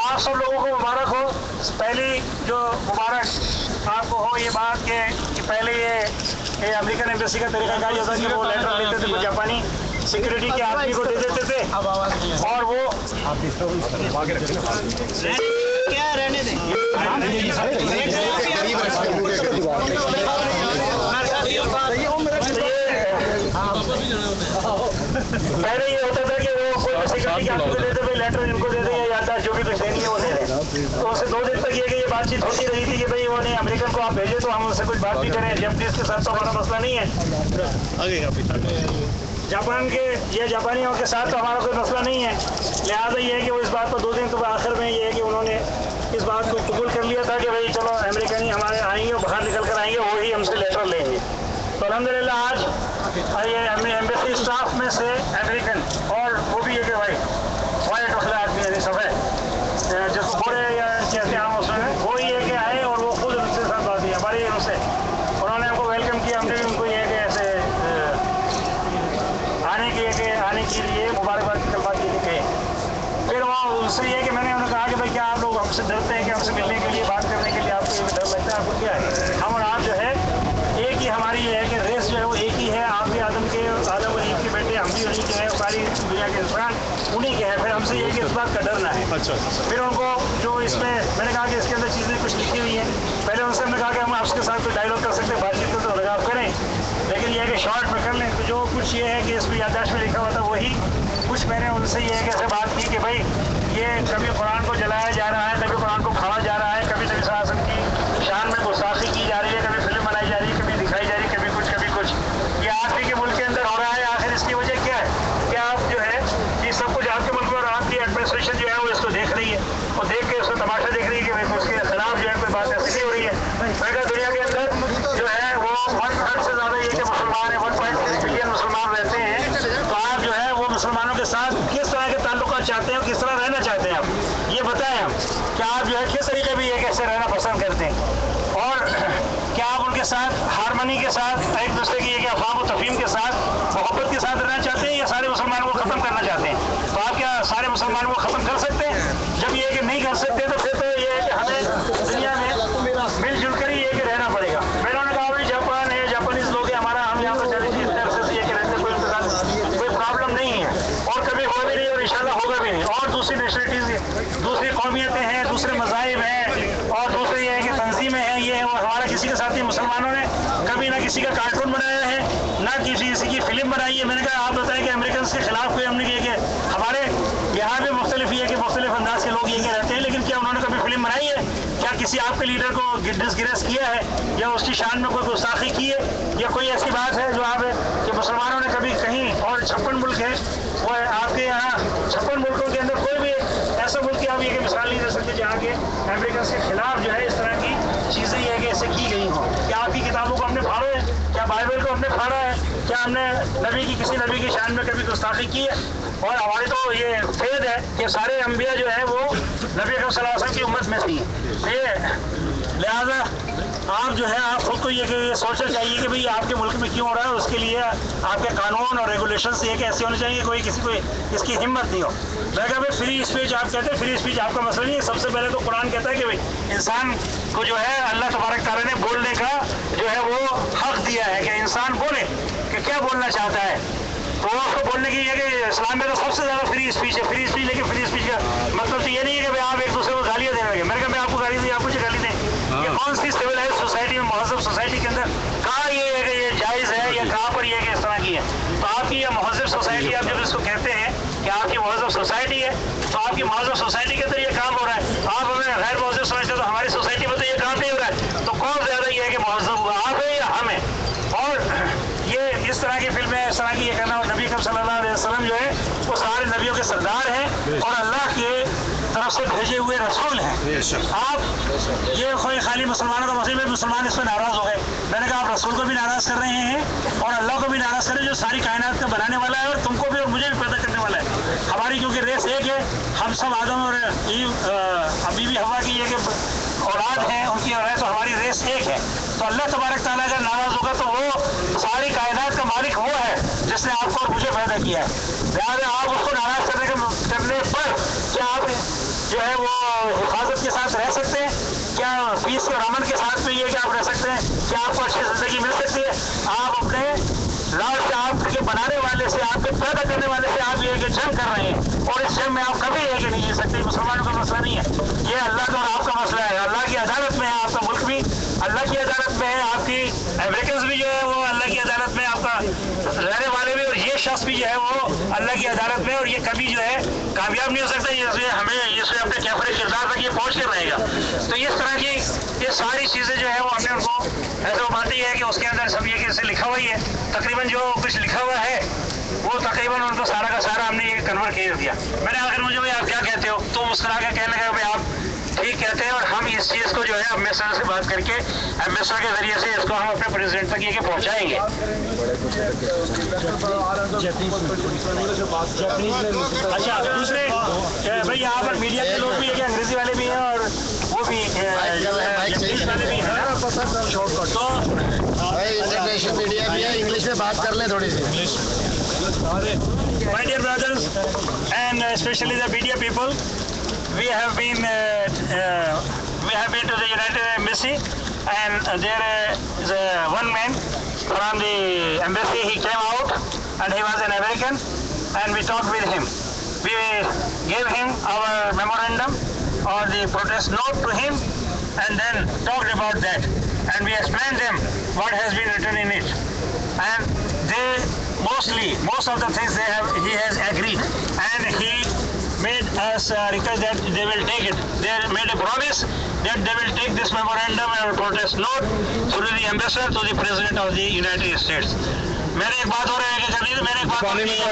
आप सब लोगों को मुबारक हो। पहली जो मुबारक आपको हो ये बात कि पहले ये अमेरिकन एम्बेसी का तरीका क्या होता है कि वो लेटर लेते थे जापानी सिक्योरिटी के आदमी को दे देते थे और वो क्या रहने दें पहले ये होता था कि वो कोई सिक्योरिटी के आदमी को देते थे लेटर इनको दे दें या जो भी कुछ देनी है वो दे दें। तो उससे 2 दिन तक ये बातचीत होती रही थी कि भाई वो नहीं अमेरिकन को आप भेजे तो हम उससे कुछ बात भी करें। जबकि इसके साथ तो हमारा मसला नहीं है। जापान के या जापानियों के साथ तो हमारा कोई मसला नहीं है। लिहाजा ये है कि वो इस बात पर 2 दिन तो आखिर में ये है कि उन्होंने इस बात को कबूल कर लिया था कि भाई चलो अमेरिकन ही हमारे आएंगे बाहर निकल कर आएंगे वही हमसे लेटर लेंगे। तो अल्हम्दुलिल्लाह आज ये एम्बेसी स्टाफ में से अमेरिकन और वो भी है कि भाई वाइट वखला आदमी यानी सब है जो थोड़े या कहते हैं उसमें वो ही है कि आए और वो खुद उनसे साथ बात की हमारी उनसे उन्होंने हमको वेलकम किया। हमने भी उनको ये कि ऐसे आने के लिए मुबारकबाद की कलमा के लिए कहे। फिर वहाँ उससे ये कि मैंने उन्हें कहा कि भाई क्या आप लोग हमसे डरते हैं कि हमसे मिलने के लिए बात करने के लिए आपको ये डर लगता है? आपको क्या है? हम और आप जो है एक ही हमारी ये है कि रेस जो है वो एक ही है। आप भी आदम और ईद के बेटे हम भी उन्हीं के हैं सारी दुनिया के इंसान उन्हीं के हैं। फिर हमसे ये कि इस बात का डर ना है। अच्छा। फिर उनको जो इसमें मैंने कहा कि इसके अंदर चीज़ें कुछ लिखी हुई हैं। पहले उनसे हमने कहा कि हम आपके साथ कोई डायलॉग कर सकते हैं बातचीत तो लगा आप करें लेकिन ये है कि शॉर्ट में कर लें। तो जो कुछ ये है कि इसमें याददाश्त में लिखा हुआ था वही कुछ मैंने उनसे ये है कि ऐसे बात की कि भाई ये कभी कुरान को जलाया जा रहा है कभी कुरान को खाया जा रहा है कभी नबी सल्लल्लाहु अलैहि वसल्लम की शान में गुस्ताखी की जा रही है कभी फिल्म बनाई जा रही है कभी दिखाई जा रही है कभी कुछ ये आप ही के मुल्क के अंदर हो रहा है। आखिर इसकी वजह क्या है कि आप जो है ये सब कुछ आपके मुल्क में और आपकी एडमिनिस्ट्रेशन जो है वो इसको देख रही है और देख के उसको तमाशा देख रही है कि उसके खिलाफ जो है कोई बात ऐसी नहीं हो रही है। अगर दुनिया के अंदर जो है वो 1/3 से ज़्यादा ये कि मुसलमान है 1.6 बिलियन मुसलमान रहते हैं। तो आप जो है वो मुसलमानों के साथ किस तरह के ताल्लुकात चाहते हैं किस तरह रहना चाहते हैं आप ये बताएं हम क्या आप जो है किस तरीके भी ये कैसे रहना पसंद करते हैं और क्या आप उनके साथ हारमोनी के साथ एक दूसरे की एक अफवाह व तफहीम के साथ मोहब्बत के साथ रहना चाहते हैं या सारे मुसलमानों को ख़त्म करना चाहते हैं? तो आप क्या सारे मुसलमानों को ख़त्म कर सकते हैं? जब ये कि नहीं कर सकते तो फिर तो ये है कि हमें दुनिया में मिलजुल कर ही ये कि रहना पड़ेगा। मैंने उन्होंने कहा भाई जापान है जापानीज़ लोग हैं हमारा हम यहाँ पर चले इस तरह से ये कि रहते कोई उनके साथ कोई प्रॉब्लम नहीं है और कभी होगा भी नहीं और इंशाल्लाह होगा भी नहीं। और दूसरी नेशनलिटीज़ दूसरी कौमियतें हैं दूसरे मज़ाहिब हैं और दूसरे ये है कि तंजीमें हैं ये है वो हमारे हमारा किसी के साथ ही मुसलमानों ने कभी ना किसी का कार्टून बनाया है, ना किसी की फिल्म बनाई है। मैंने कहा आप बताएं कि अमेरिकन के खिलाफ कोई हमने किया कि हमारे यहाँ भी मुख्तलिफ ये कि मुख्तलिफ अंदाज के लोग ये के रहते हैं, लेकिन क्या उन्होंने कभी फिल्म बनाई है? क्या किसी आपके लीडर को डिसग्रेस किया है या उसकी शान में कोई गुस्ताखी की है, या कोई ऐसी बात है जो आप कि मुसलमानों ने कभी कहीं, और 56 मुल्क है वो आपके यहाँ 56 मुल्कों के अंदर कोई भी ऐसा मुल्क आप ये कि मिसाल नहीं दे सकते जहाँ के अमेरिका के खिलाफ जो है इस तरह की चीज़ें ये कि ऐसे की गई हों। क्या आपकी किताबों को हमने फाड़ा है? क्या बाइबल को हमने फाड़ा है? क्या हमने किसी नबी की शान में कभी गुस्ताखी की है? और हमारी तो ये फेद है कि सारे अंबिया जो है वो नबी अकरम सल्लल्लाहु अलैहि वसल्लम की उम्मत में थी। लिहाजा आप जो है आप खुद को ये सोचना चाहिए कि भाई आपके मुल्क में क्यों हो रहा है, उसके लिए आपके कानून और रेगुलेशंस ये कि ऐसे होने चाहिए कोई किसी को इसकी हिम्मत नहीं हो। मैं कहा भाई फ्री स्पीच आप कहते हैं, फ्री स्पीच आपका मसला नहीं है। सबसे पहले तो कुरान कहता है कि भाई इंसान को जो है अल्लाह तबारक तआला ने बोलने का जो है वो हक दिया है कि इंसान बोले कि क्या बोलना चाहता है। तो उसको बोलने की ये कि इस्लाम में तो सबसे ज़्यादा फ्री स्पीच है। फ्री स्पीच, लेकिन फ्री स्पीच का मतलब तो ये नहीं है कि भाई आप एक दूसरे को गालियाँ देने लगे। मैंने कहा मैं आपको गाली दी, आप मुझे गाली दें। ये कौन सी सिविलाइज सोसाइटी में, महजब सोसाइटी के अंदर कहाँ ये है कि ये जायज़ है या कहाँ पर ये है कि इस तरह की है? तो आपकी ये महजब सोसाइटी, आप जब इसको कहते हैं कि आपकी महजब सोसाइटी है, तो आपकी महजब सोसाइटी के अंदर ये काम हो रहा है। आप हमें गैर महजब समझते तो हमारी सोसाइटी में तो ये काम नहीं हो रहा है। तो कौन ज़्यादा ये है कि महजब हुआ, आप है या हम है? और ये इस तरह की फिल्में, इस तरह की ये कहना, नबी सल्लल्लाहु अलैहि वसल्लम जो है वो सारे नबियों के सरदार हैं और अल्लाह के तरफ से भेजे हुए रसूल हैं। आप ये कोई खाली मुसलमानों का मसला है, मुसलमान इस पर नाराज़ हो गए। मैंने कहा आप रसूल को भी नाराज़ कर रहे हैं और अल्लाह को भी नाराज़ कर रहे हैं जो सारी कायनात का बनाने वाला है और तुमको भी और मुझे भी पैदा करने वाला है। हमारी क्योंकि रेस एक है, हम सब आदम और बीवी हवा की ये कि औलाद हैं, उनकी औलाद, तो हमारी रेस एक है। तो अल्लाह तबारक तआला अगर नाराज़ होगा तो वो सारी कायनात का मालिक वो है जिसने आपको और मुझे पैदा किया है। लिहाजा आप उसको नाराज़ करने पर क्या आप जो है वो हिफाजत के साथ रह सकते हैं? क्या पीस और अमन के साथ में ये कि आप रह सकते हैं? क्या आपको अच्छी ज़िंदगी मिल सकती है? आप अपने लाल से, आपके बनाने वाले से, आपके पैदा करने वाले से आप ये कि जंग कर रहे हैं और इस जंग में आप कभी ये कि नहीं जीत सकते। मुसलमानों का मसला नहीं है, ये अल्लाह का और आपका मसला है। अल्लाह की अदालत में है, आपका मुल्क भी अल्लाह की अदालत में है, आपकी अमेरिकन भी जो है वो अल्लाह की अदालत में, आपका रहने वाले भी और ये शख्स भी जो है वो अल्लाह की अदालत में, और ये कभी जो है कामयाब नहीं हो सकता। इसलिए हमें इसमें अपने कैफरे किरदार तक ये पहुँच कर रहेगा। तो इस तरह की ये सारी चीज़ें जो है वो हमने उनको ऐसे बातें है कि उसके अंदर सब ये कि लिखा हुआ ही है, तकरीबन जो कुछ लिखा हुआ है वो तकरीबन उनको सारा का सारा हमने ये कन्वर्ट कर दिया। मैंने आखिर मुझे भाई आप क्या कहते हो, तो मुस्कुरा के कहने लगा भाई आप ठीक कहते हैं और हम इस चीज़ को जो है एम्बेसडर से बात करके एम्बेसडर के जरिए से इसको हम अपने प्रेसिडेंट तक ये पहुँचाएंगे। अच्छा, दूसरे भाई यहाँ पर मीडिया के लोग भी है कि अंग्रेजी वाले भी हैं और वो भी इंग्लिश वाले भी हैं, तो इंटरनेशनल मीडिया भी है, इंग्लिश में बात कर लें थोड़ी सी। My dear brothers and especially the media people, we have been to the United Embassy, and there is one man from the embassy. He came out and he was an American, and we talked with him. We gave him our memorandum or the protest note to him, and then talked about that, and we explained them what has been written in it, and most of the things he has agreed, and he made us request that they will take it. They made a promise that they will take this memorandum and protest note through the ambassador to the President of the United States. मैंने एक बात और है कि मैंने एक बात और की है,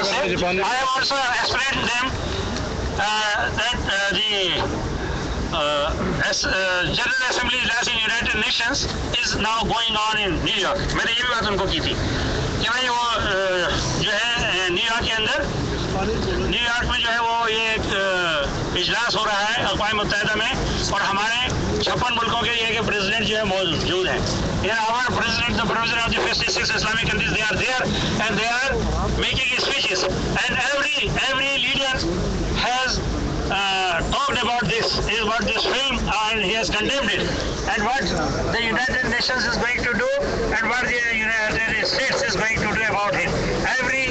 I have also explained them that the General Assembly in United Nations is now going on in New York. मैंने ये भी बात उनको की थी कि भाई वो जो है न्यूयॉर्क के अंदर, न्यूयॉर्क में जो है वो ये एक इजलास हो रहा है अक़वाम मुत्तहिदा में, और हमारे 56 मुल्कों के ये प्रेसिडेंट जो है मौजूद हैं। Our president, the president of the 56 Islamic countries, they are there and they are making speeches, and every leader has talked about this, about this film, and he has condemned it, and what the United Nations is going to do, and what the United States is going to do about it. Every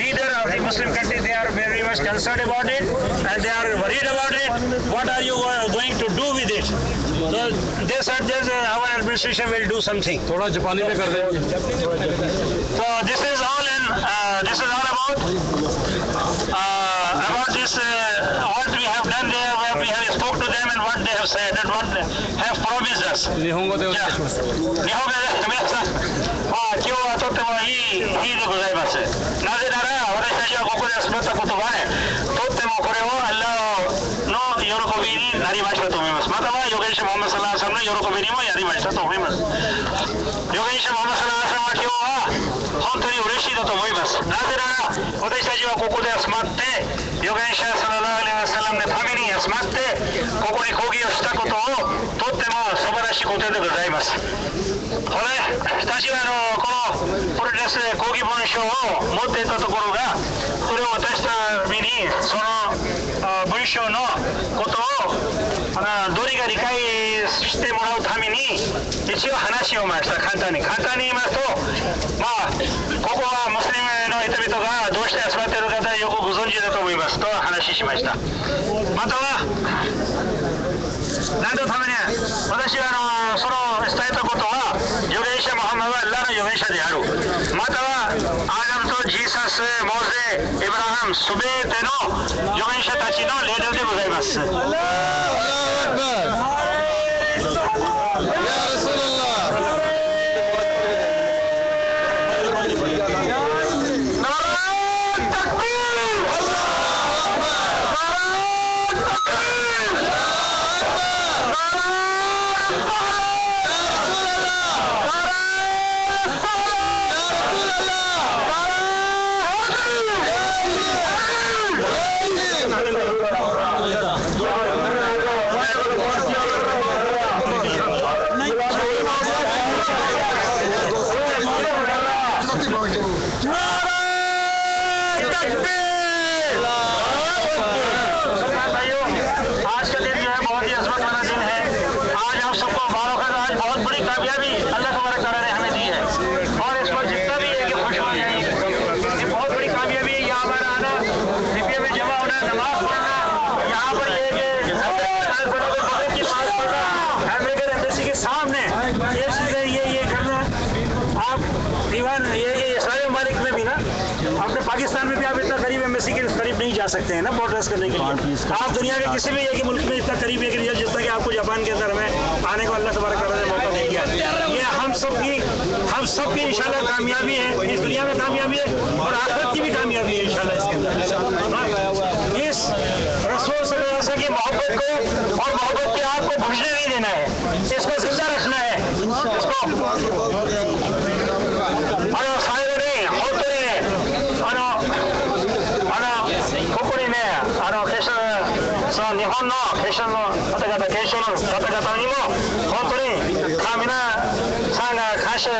leader of the Muslim country, they are very much concerned about it, and they are worried about it. What are you going to do with it? So they said that our administration will do something. थोड़ा जापानी में कर देंगे. So this is all about this what we have done there, where we have spoke to them and what they have said and what they have promised us. 日本語でお願いします。日本語で皆さん、今日はとてもいい日でございます。なぜなら私たちはここで集まったことはね、とってもこれをアッラーの喜びになりましたと思います。または預言者ムハンマド・サラーさんの喜びにもやりましたと思います。預言者ムハンマド・サラーさんは今日は本当に嬉しいだと思います。なぜなら私たちはここで集まって預言者サララー・アレイワサラムのために集まってここに抗議をしたことをとっても素晴らしいことでございます。これ私はこのプロレス抗議文書を持っていたところがそれを渡しためにその文章のことをどれが理解してもらうために一応話をしました。簡単に言いますと、ここはムスリムの人々がどうして集まっている方はよくご存知だと思いますと話しました。または何のために私はその伝えたことは預言者ムハンマドはアッラーの預言者である。またはアダムとジーサス、モーゼ、エブラハム、すべての預言者たちのレーダーでございます。पाकिस्तान में भी आप इतना करीब एम्बेसी के करीब नहीं जा सकते हैं ना प्रोटेस्ट करने के लिए। आप दुनिया के किसी भी एक मुल्क में इतना करीब है कि जितना कि आपको जापान के अंदर में आने को अल्लाह तबारक तआला ने मौका दे दिया। ये हम सब की इंशाल्लाह कामयाबी है, इस दुनिया में कामयाबी है और आखिरत की भी कामयाबी है इंशाल्लाह इसके अंदर। इस रसूल सल्लल्लाहु अलैहि वसल्लम की मोहब्बत को और मोहब्बत की आग को बुझने नहीं देना है, इसको जिंदा रखना है। इसको日本の決勝の方々にも本当に皆さんが感謝